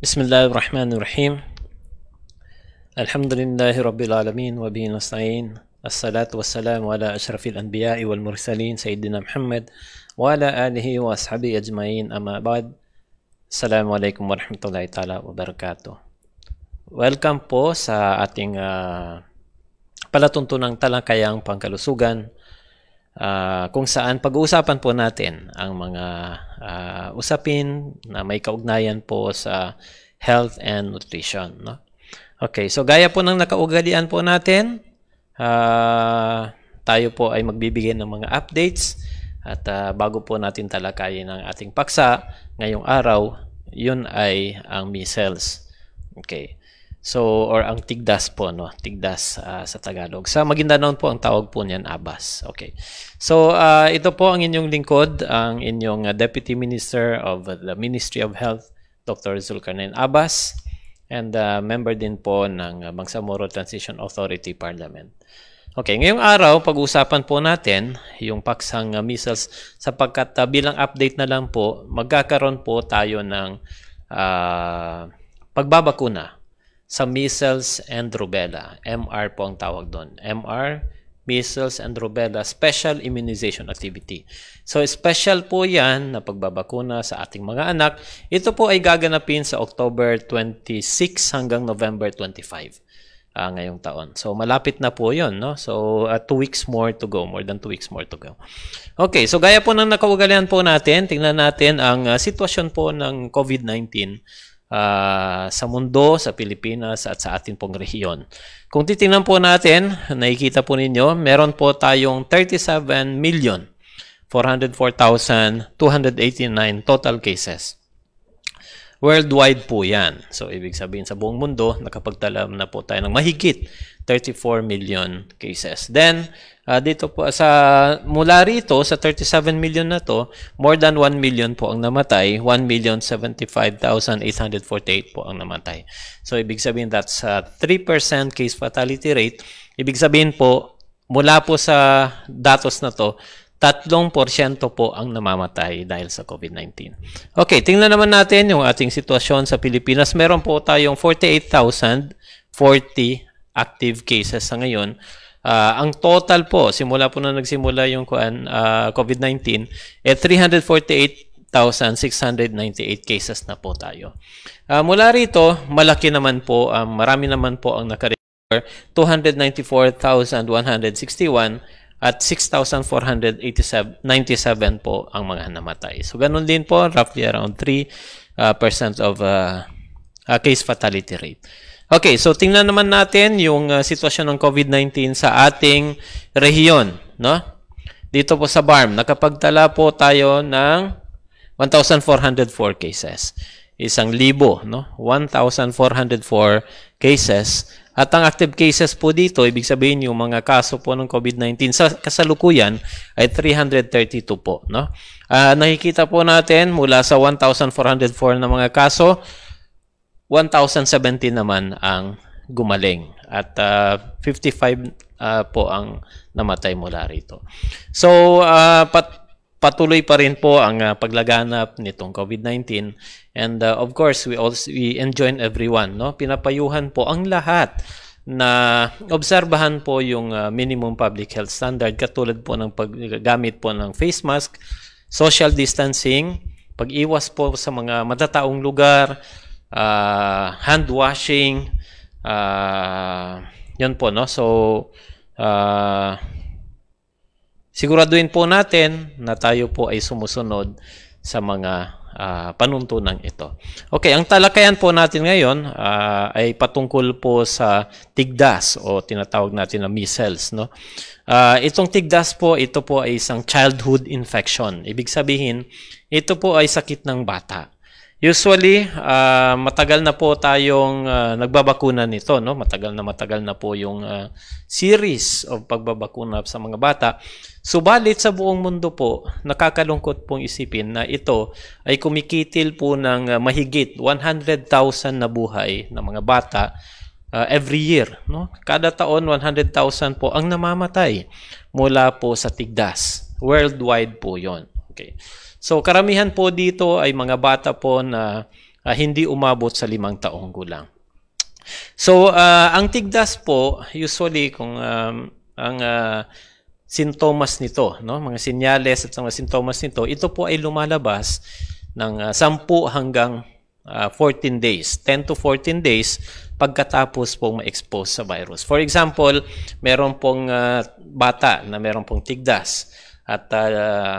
Bismillahirrahmanirrahim. Alhamdulillahi Rabbil Alamin wa bihi nasta'in. Assalatu wassalamu ala ashrafil anbiya'i wal mursalin Sayyidina Muhammad wa ala alihi wa ashabihi ajma'in, amma ba'd. Assalamualaikum warahmatullahi ta'ala wabarakatuh. Welcome po sa ating palatuntunang talakayang pangkalusugan, kung saan pag-uusapan po natin ang mga usapin na may kaugnayan po sa health and nutrition, no? Okay, so gaya po ng nakaugalian po natin, tayo po ay magbibigay ng mga updates at bago po natin talakayin ang ating paksa ngayong araw, yun ay ang measles. Okay. So, or ang tigdas po, no? Tigdas sa Tagalog. Sa Maguindanao po, ang tawag po niyan, abas. Okay. So, ito po ang inyong lingkod, ang inyong Deputy Minister of the Ministry of Health, Dr. Zulkarnain Abbas, and member din po ng Bangsamoro Transition Authority Parliament. Okay, ngayong araw, pag-usapan po natin yung paksang measles sapagkat bilang update na lang po, magkakaroon po tayo ng pagbabakuna sa measles and rubella. MR po ang tawag doon. MR, measles and rubella, Special Immunization Activity. So, special po yan na pagbabakuna sa ating mga anak. Ito po ay gaganapin sa October 26 hanggang November 25 ngayong taon. So, malapit na po yun, no? So, 2 weeks more to go. More than 2 weeks more to go. Okay, so gaya po ng nakaugalian po natin, tingnan natin ang sitwasyon po ng COVID-19 sa mundo, sa Pilipinas at sa ating pong rehiyon. Kung titingnan po natin, nakikita po ninyo, meron po tayong 37,404,289 total cases. Worldwide po yan. So, ibig sabihin sa buong mundo, nakapagtala na po tayo ng mahigit 34 million cases. Then, dito po, mula rito, sa 37 million na to, more than 1 million po ang namatay. 1,075,848 po ang namatay. So, ibig sabihin that's 3% case fatality rate. Ibig sabihin po, mula po sa datos na to, 3% po ang namamatay dahil sa COVID-19. Okay, tingnan naman natin yung ating sitwasyon sa Pilipinas. Meron po tayong 48,040 active cases sa ngayon. Ang total po, simula po na nagsimula yung COVID-19, 348,698 cases na po tayo. Mula rito, malaki naman po, marami naman po ang naka-recover, 294,161 at 6,497 po ang mga namatay. So, ganun din po, roughly around 3% of case fatality rate. Okay, so tingnan naman natin yung sitwasyon ng COVID-19 sa ating rehiyon, no? Dito po sa BARM, nakapagtala po tayo ng 1,404 cases. 1,000, no? 1,404 cases. At ang active cases po dito, ibig sabihin yung mga kaso po ng COVID-19 sa kasalukuyan ay 332 po, no? Nakikita po natin mula sa 1,404 na mga kaso, 1,070 naman ang gumaling at 55 po ang namatay mula rito. So, patuloy pa rin po ang paglaganap nitong COVID-19 and of course, we enjoin everyone, no? Pinapayuhan po ang lahat na obserbahan po yung minimum public health standard katulad po ng paggamit po ng face mask, social distancing, pag-iwas po sa mga matataong lugar, hand washing, yun po, no? So, siguraduhin po natin na tayo po ay sumusunod sa mga panuntunan ito. Okay, ang talakayan po natin ngayon ay patungkol po sa tigdas o tinatawag natin na measles, no? Itong tigdas po, ito po ay isang childhood infection. Ibig sabihin, ito po ay sakit ng bata. Usually, matagal na po tayong nagbabakuna nito, no? Matagal na po yung series of pagbabakuna sa mga bata. Subalit sa buong mundo po, nakakalungkot pong isipin na ito ay kumikitil po ng mahigit 100,000 na buhay ng mga bata every year, no? Kada taon 100,000 po ang namamatay mula po sa tigdas. Worldwide po 'yon. Okay. So karamihan po dito ay mga bata po na hindi umabot sa 5 taong gulang. So, ang tigdas po, usually, kung ang sintomas nito, no? Mga sinyales at mga sintomas nito, ito po ay lumalabas ng 10 hanggang 14 days, 10 to 14 days pagkatapos pong ma-expose sa virus. For example, meron pong bata na meron pong tigdas at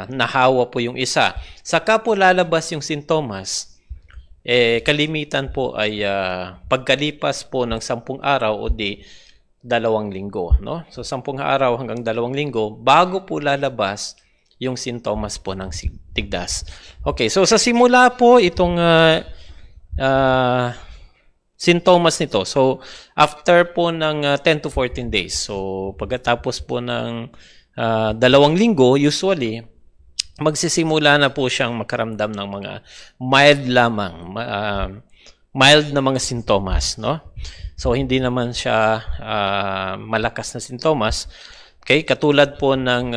nahawa po yung isa. Saka po lalabas yung sintomas, kalimitan po ay pagkalipas po ng 10 araw o di 2 linggo, no? So 10 araw hanggang 2 linggo bago po lalabas yung sintomas po ng tigdas. Okay, so sa simula po itong sintomas nito. So after po ng 10 to 14 days. So pagkatapos po ng 2 linggo, usually magsisimula na po siyang makaramdam ng mga mild lamang, mild na mga sintomas, no? So hindi naman siya malakas na sintomas. Okay, katulad po ng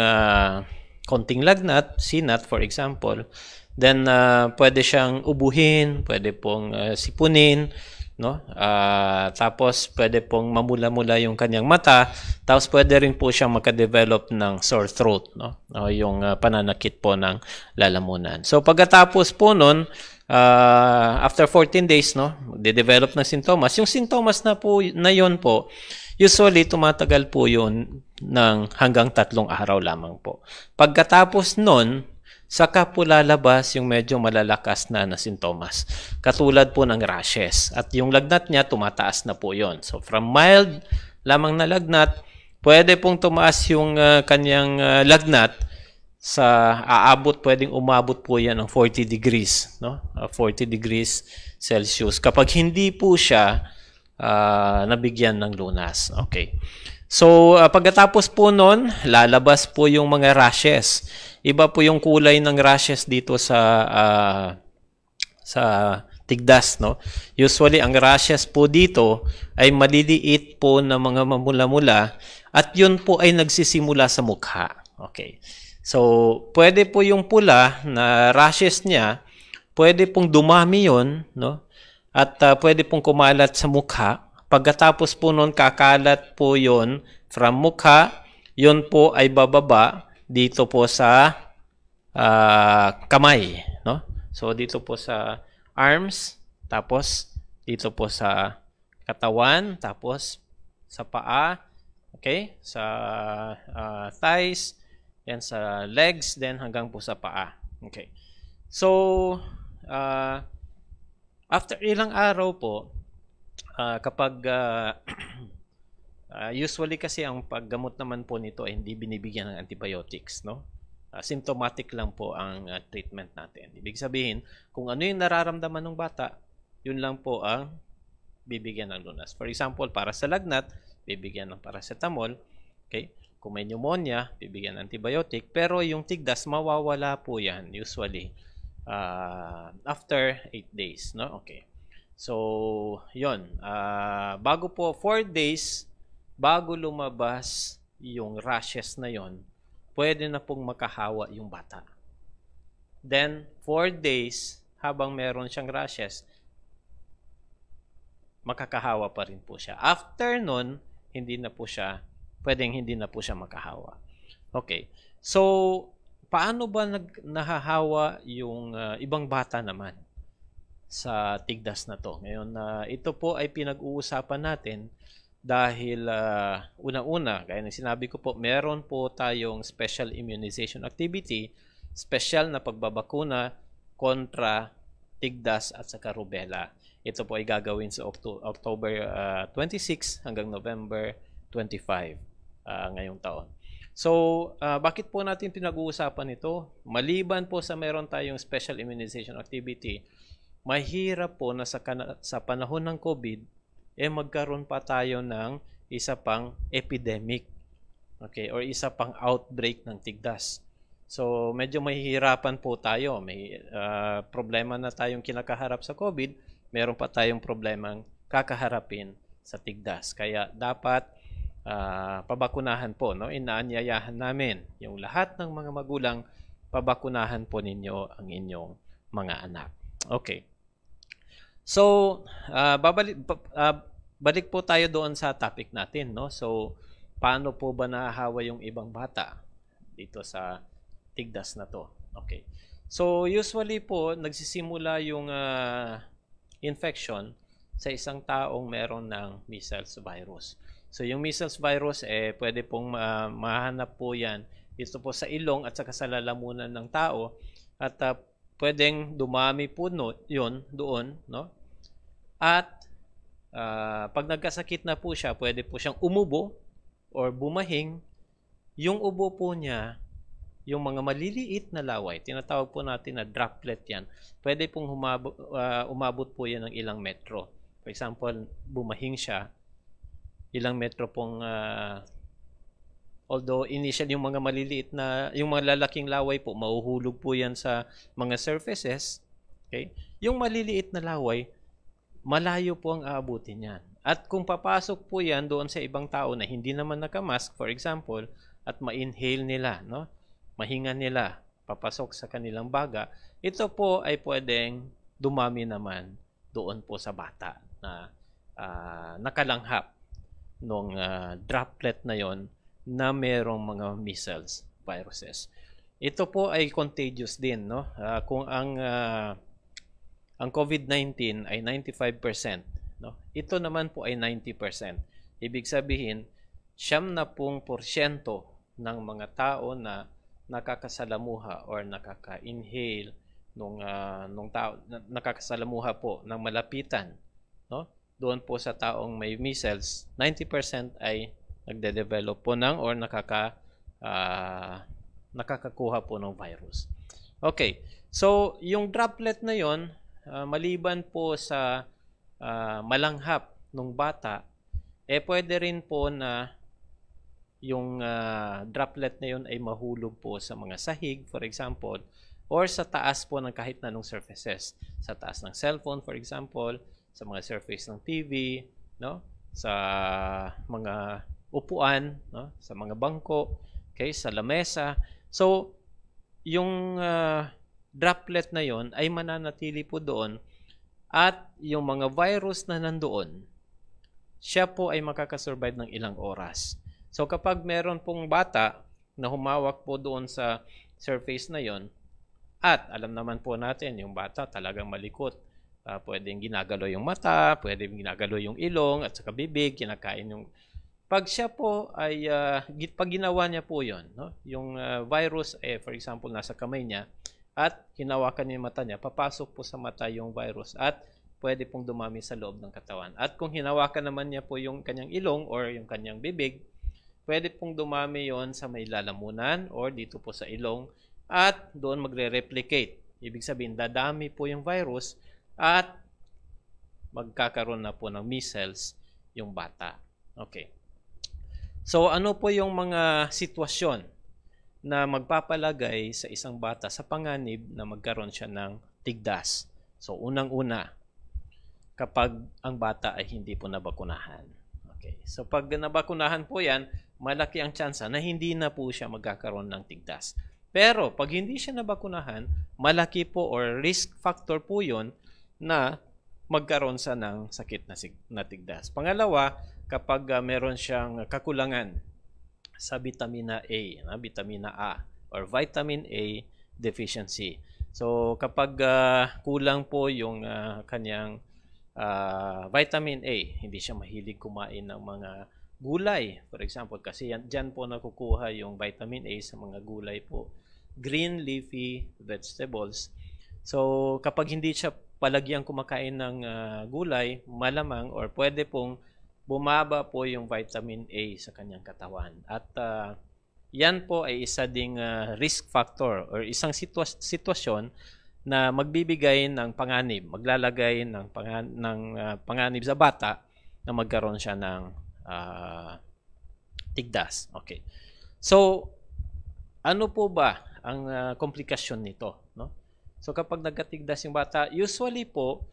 konting lagnat, sinat for example. Then pwede siyang ubuhin, pwede pong sipunin, no? Tapos pwede pong mamula-mula yung kanyang mata, tapos pwede rin po siyang makadevelop ng sore throat, no? O yung pananakit po ng lalamunan. So pagkatapos po nun, after 14 days, no, de-develop ng sintomas. Yung sintomas na yon po, usually tumatagal po yun ng hanggang 3 araw lamang po. Pagkatapos nun, saka po lalabas yung medyo malalakas na sintomas. Katulad po ng rashes. At yung lagnat niya, tumataas na po yon. So from mild lamang na lagnat, pwede pong tumaas yung kanyang lagnat sa pwedeng umabot po yan ng 40 degrees, no? 40 degrees Celsius kapag hindi po siya nabigyan ng lunas. Okay. So pagkatapos po nun, lalabas po yung mga rashes. Iba po yung kulay ng rashes dito sa tigdas, no? Usually ang rashes po dito ay maliliit po na mga mamula-mula at yun po ay nagsisimula sa mukha. Okay. So, pwede po yung pula na rashes niya, pwede pong dumami yun, no? At pwede pong kumalat sa mukha. Pagkatapos po nun, kakalat po yun from mukha, yun po ay bababa dito po sa kamay, no? So, dito po sa arms, tapos dito po sa katawan, tapos sa paa, okay? Sa thighs, yan sa legs, then hanggang po sa paa. Okay. So, after ilang araw po, kapag usually kasi ang paggamot naman po nito ay hindi binibigyan ng antibiotics, no? Symptomatic lang po ang treatment natin. Ibig sabihin, kung ano yung nararamdaman ng bata, yun lang po ang bibigyan ng lunas. For example, para sa lagnat, bibigyan ng paracetamol. Okay? Kung may pneumonia, bibigyan ng antibiotic. Pero yung tigdas, mawawala po yan usually after 8 days. No? Okay. So, yun. Bago po 4 days, bago lumabas yung rashes na yon, pwede na pong makahawa yung bata. Then, 4 days, habang meron siyang rashes, makakahawa pa rin po siya. After nun, hindi na po siya makahawa. Okay. So, paano ba nahahawa yung ibang bata naman sa tigdas na to? Ngayon, ito po ay pinag-uusapan natin dahil una-una, gaya ng sinabi ko po, meron po tayong special immunization activity, special na pagbabakuna kontra tigdas at saka rubella. Ito po ay gagawin sa October 26 hanggang November 25 ngayong taon. So, bakit po natin pinag-uusapan ito? Maliban po sa meron tayong special immunization activity, mahirap po na sa panahon ng COVID, magkaroon pa tayo ng isa pang epidemic, okay, or isa pang outbreak ng tigdas. So, medyo mahihirapan po tayo. May problema na tayong kinakaharap sa COVID, meron pa tayong problemang kakaharapin sa tigdas. Kaya dapat pabakunahan po, no? Inaanyayahan namin yung lahat ng mga magulang, pabakunahan po ninyo ang inyong mga anak. Okay. So, balik po tayo doon sa topic natin, no? So, paano po ba nahahawa yung ibang bata dito sa tigdas na to? Okay. So, usually po, nagsisimula yung infection sa isang taong meron ng measles virus. So, yung measles virus, pwede pong mahanap po yan dito po sa ilong at saka sa lalamunan ng tao. At pwedeng dumami po yun doon, no? At pag nagkasakit na po siya, pwede po siyang umubo or bumahing. Yung ubo po niya, yung mga maliliit na laway, tinatawag po natin na droplet yan. Pwede pong umabot po yan ng ilang metro. For example, bumahing siya, ilang metro pong although initial yung mga maliliit na, yung mga lalaking laway po, mahuhulog po yan sa mga surfaces. Okay? Yung maliliit na laway, malayo po ang aabutin yan. At kung papasok po yan doon sa ibang tao na hindi naman nakamask, for example, at ma-inhale nila, no? Mahinga nila, papasok sa kanilang baga, ito po ay pwedeng dumami naman doon po sa bata na nakalanghap nung droplet na yon na merong mga measles viruses. Ito po ay contagious din, no? Kung ang COVID-19 ay 95%, no? Ito naman po ay 90%. Ibig sabihin, 70% ng mga tao na nakakasalamuha or nakaka-inhale nung tao, nakakasalamuha po ng malapitan, no? Doon po sa taong may measles, 90% ay nagde-develop po ng or nakakakuha po ng virus. Okay. So, yung droplet na yon, maliban po sa malanghap ng bata, pwede rin po na yung droplet na yon ay mahulog po sa mga sahig, for example, or sa taas po ng kahit na anong surfaces. Sa taas ng cellphone, for example, sa mga surface ng TV, no? Sa mga upuan, no? Sa mga bangko, okay? Sa lamesa. So, yung droplet na yon ay mananatili po doon at yung mga virus na nandoon, siya po ay makakasurvive ng ilang oras. So, kapag meron pong bata na humawak po doon sa surface na yon, at alam naman po natin, yung bata talagang malikot. Pwedeng ginagalo yung mata, pwedeng ginagalo yung ilong, at saka bibig, kinakain yung... Pag siya po ay, pag ginawa niya po yon, no? Yung virus, for example, nasa kamay niya, at hinawakan niya yung mata niya, papasok po sa mata yung virus, at pwede pong dumami sa loob ng katawan. At kung hinawakan naman niya po yung kanyang ilong or yung kanyang bibig, pwede pong dumami yon sa may lalamunan or dito po sa ilong, at doon magre-replicate. Ibig sabihin, dadami po yung virus, at magkakaroon na po ng measles yung bata. Okay. So, ano po yung mga sitwasyon na magpapalagay sa isang bata sa panganib na magkaroon siya ng tigdas? So, unang-una, kapag ang bata ay hindi po nabakunahan. Okay. So, pag nabakunahan po yan, malaki ang tsansa na hindi na po siya magkakaroon ng tigdas. Pero, pag hindi siya nabakunahan, malaki po or risk factor po yun na magkaroon sa ng sakit na tigdas. Pangalawa, kapag meron siyang kakulangan sa vitamina A, vitamina A or vitamin A deficiency. So kapag kulang po yung kanyang vitamin A, hindi siya mahilig kumain ng mga gulay. For example, kasi dyan po nakukuha yung vitamin A sa mga gulay po. Green leafy vegetables. So kapag hindi siya palagyang kumakain ng gulay, malamang or pwede pong bumaba po yung vitamin A sa kanyang katawan. At yan po ay isa ding risk factor or isang sitwasyon na magbibigay ng panganib, maglalagay ng panganib sa bata na magkaroon siya ng tigdas. Okay. So, ano po ba ang komplikasyon nito, no? So kapag nagkatigdas yung bata, usually po,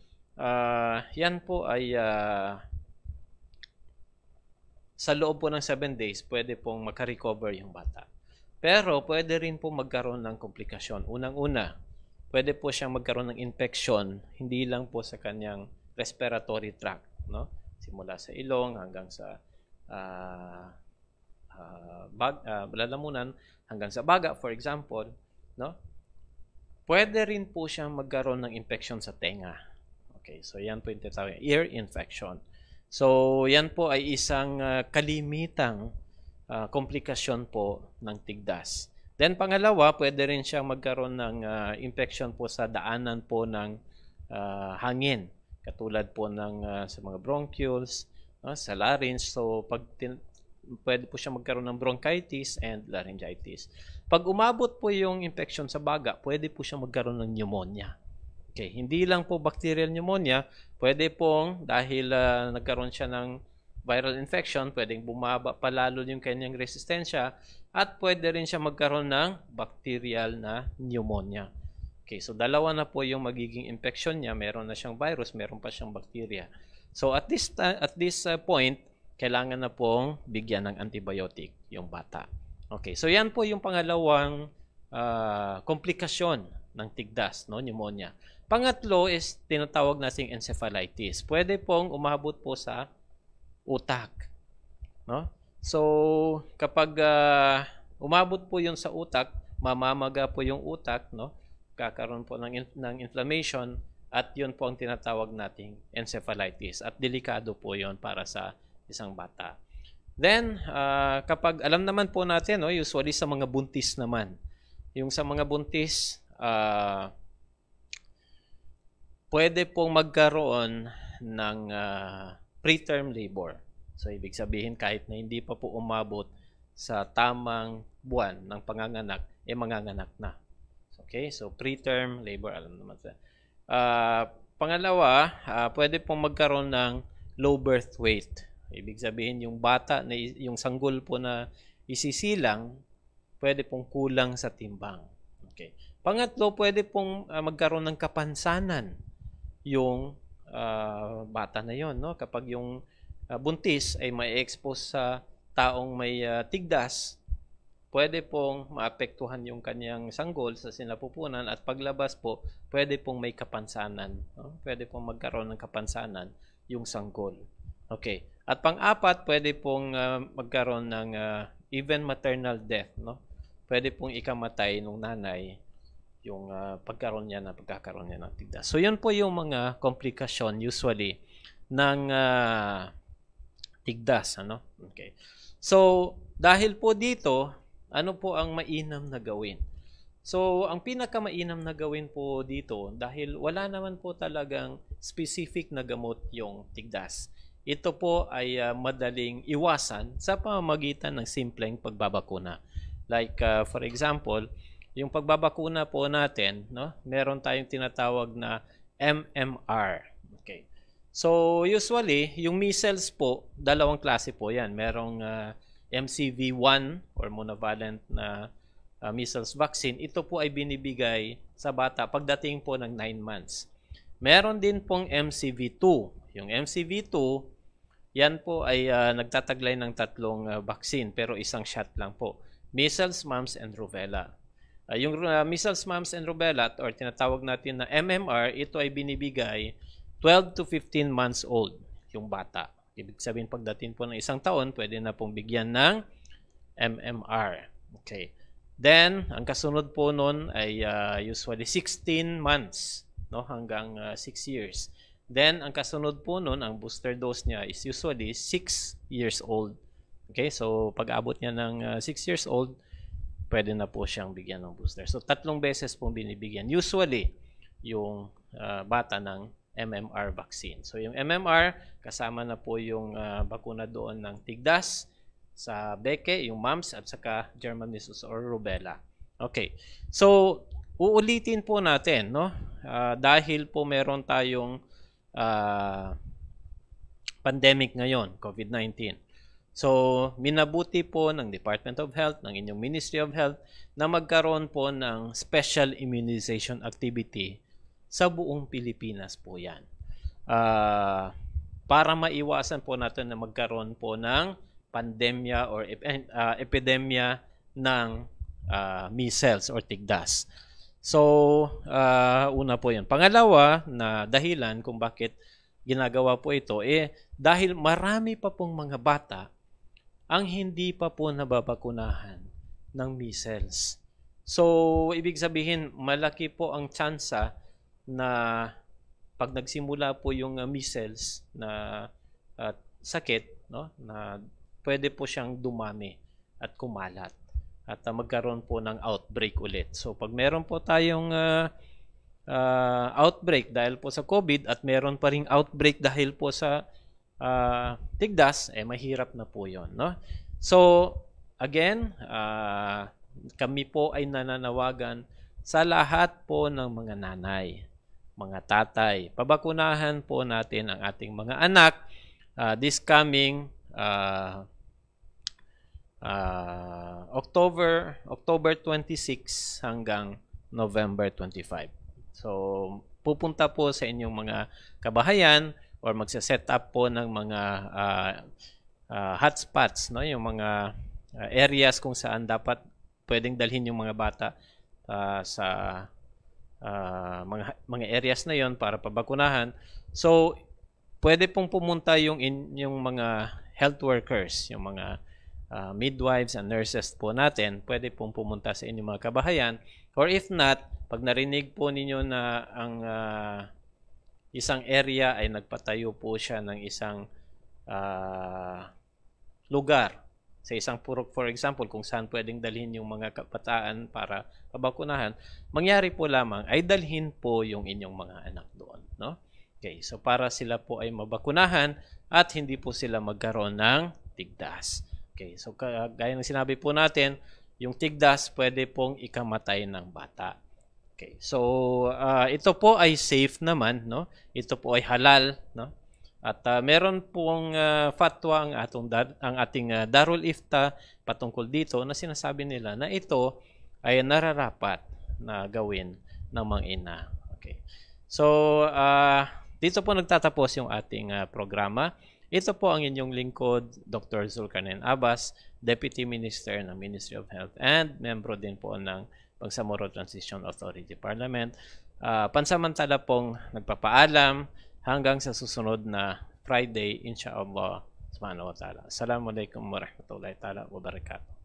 yan po ay sa loob po ng 7 days, pwede pong makarecover yung bata. Pero pwede rin po magkaroon ng komplikasyon. Unang-una, pwede po siyang magkaroon ng infection, hindi lang po sa kanyang respiratory tract, no? Simula sa ilong hanggang sa lalamunan hanggang sa baga, for example, no? Pwede rin po siyang magkaroon ng infection sa tenga. Okay, so yan po yung tinatawag ear infection. So yan po ay isang kalimitang komplikasyon po ng tigdas. Then pangalawa, pwede rin siyang magkaroon ng infection po sa daanan po ng hangin, katulad po ng sa mga bronchioles, sa larynx. So pwede po siya magkaroon ng bronchitis and laryngitis. Pag umabot po yung infection sa baga, pwede po siya magkaroon ng pneumonia. Okay, hindi lang po bacterial pneumonia, pwede pong dahil nagkaroon siya ng viral infection, pwedeng bumaba palalo yung kanyang resistensya, at pwede rin siya magkaroon ng bacterial na pneumonia. Okay, so dalawa na po yung magiging infection niya. Meron na siyang virus, meron pa siyang bacteria. So at this point, kailangan na pong bigyan ng antibiotic yung bata. Okay, so yan po yung pangalawang komplikasyon ng tigdas, no, pneumonia. Pangatlo is tinatawag nating encephalitis. Pwede pong umabot po sa utak, no? So kapag umabot po yun sa utak, mamamaga po yung utak, no? Kakaroon po ng inflammation, at yun po ang tinatawag nating encephalitis, at delikado po yun para sa isang bata. Then kapag alam naman po natin, no, usually sa mga buntis naman, yung sa mga buntis pwede pong magkaroon ng preterm labor. So ibig sabihin, kahit na hindi pa po umabot sa tamang buwan ng panganganak, manganganak na. Okay, so preterm labor, alam naman sa. Pangalawa, pwede pong magkaroon ng low birth weight. Ibig sabihin, yung bata, yung sanggol po na isisilang, pwede pong kulang sa timbang. Okay. Pangatlo, pwede pong magkaroon ng kapansanan yung bata na yon, no? Kapag yung buntis ay may expose sa taong may tigdas, pwede pong maapektuhan yung kanyang sanggol sa sinapupunan, at paglabas po, pwede pong may kapansanan, no? Pwede pong magkaroon ng kapansanan yung sanggol. Okay. At pang-apat, pwede pong magkaroon ng even maternal death, no? Pwede pong ikamatay ng nanay yung pagkakaroon niya ng tigdas. So yun po yung mga komplikasyon usually ng tigdas, ano? Okay. So dahil po dito, ano po ang mainam na gawin? So ang pinakamainam na gawin po dito, dahil wala naman po talagang specific na gamot yung tigdas, ito po ay madaling iwasan sa pamamagitan ng simpleng pagbabakuna. Like for example, yung pagbabakuna po natin, no, meron tayong tinatawag na MMR. Okay. So usually, yung measles po, dalawang klase po yan. Merong MCV1 or monovalent na measles vaccine. Ito po ay binibigay sa bata pagdating po ng 9 months. Meron din pong MCV2. Yung MCV2, yan po ay nagtataglay ng tatlong vaccine, pero isang shot lang po. Measles, mumps, and rubella. Yung measles, mumps, and rubella, or tinatawag natin na MMR, ito ay binibigay 12 to 15 months old yung bata. Ibig sabihin, pagdating po ng isang taon, pwede na pong bigyan ng MMR. Okay. Then, ang kasunod po nun ay usually 16 months, no, hanggang 6 years. Then, ang kasunod po nun, ang booster dose niya is usually 6 years old. Okay, so pag-abot niya ng 6 years old, pwede na po siyang bigyan ng booster. So, 3 beses pong binibigyan. Usually, yung bata ng MMR vaccine. So, yung MMR, kasama na po yung bakuna doon ng tigdas, sa beke, yung mumps, at saka German measles or rubella. Okay. So, uulitin po natin, no? Dahil po meron tayong pandemic ngayon, COVID-19. So, minabuti po ng Department of Health, ng inyong Ministry of Health, na magkaroon po ng special immunization activity sa buong Pilipinas po yan. Para maiwasan po natin na magkaroon po ng pandemya or epidemya ng measles or tigdas. So, una po yun. Pangalawa na dahilan kung bakit ginagawa po ito? Dahil marami pa pong mga bata ang hindi pa po nababakunahan ng measles. So, ibig sabihin, malaki po ang tsansa na pag nagsimula po yung measles na sakit, no, na pwede po siyang dumami at kumalat at magkaroon po ng outbreak ulit. So, pag meron po tayong outbreak dahil po sa COVID at meron pa ring outbreak dahil po sa tigdas, mahirap na po yon, no? So, again, kami po ay nananawagan sa lahat po ng mga nanay, mga tatay. Pabakunahan po natin ang ating mga anak this coming October 26 hanggang November 25. So, pupunta po sa inyong mga kabahayan or magsa-set up po ng mga hotspots, no? Yung mga areas kung saan dapat pwedeng dalhin yung mga bata sa mga areas na yon para pabakunahan. So, pwede pong pumunta yung mga health workers, yung mga midwives and nurses po natin, pwede pong pumunta sa inyong mga kabahayan. Or if not, pag narinig po ninyo na ang isang area ay nagpatayo po siya ng isang lugar sa isang purok, for example, kung saan pwedeng dalhin yung mga kabataan para pabakunahan, mangyari po lamang ay dalhin po yung inyong mga anak doon, no? Okay, so para sila po ay mabakunahan at hindi po sila magkaroon ng tigdas. Okay, so gaya ng sinabi po natin, yung tigdas pwede pong ikamatay ng bata. Okay, so ito po ay safe naman, no? Ito po ay halal, no? At meron pong fatwa ang ating Darul Ifta patungkol dito na sinasabi nila na ito ay nararapat na gawin ng mga ina. Okay. So, dito po nagtatapos yung ating programa. Ito po ang inyong lingkod, Dr. Zulkarnain Abbas, Deputy Minister ng Ministry of Health and membro din po ng Bangsamoro Transition Authority Parliament. Pansamantala pong nagpapaalam hanggang sa susunod na Friday, insyaAllah subhanahu wa ta'ala. Assalamualaikum warahmatullahi ta'ala wabarakatuh.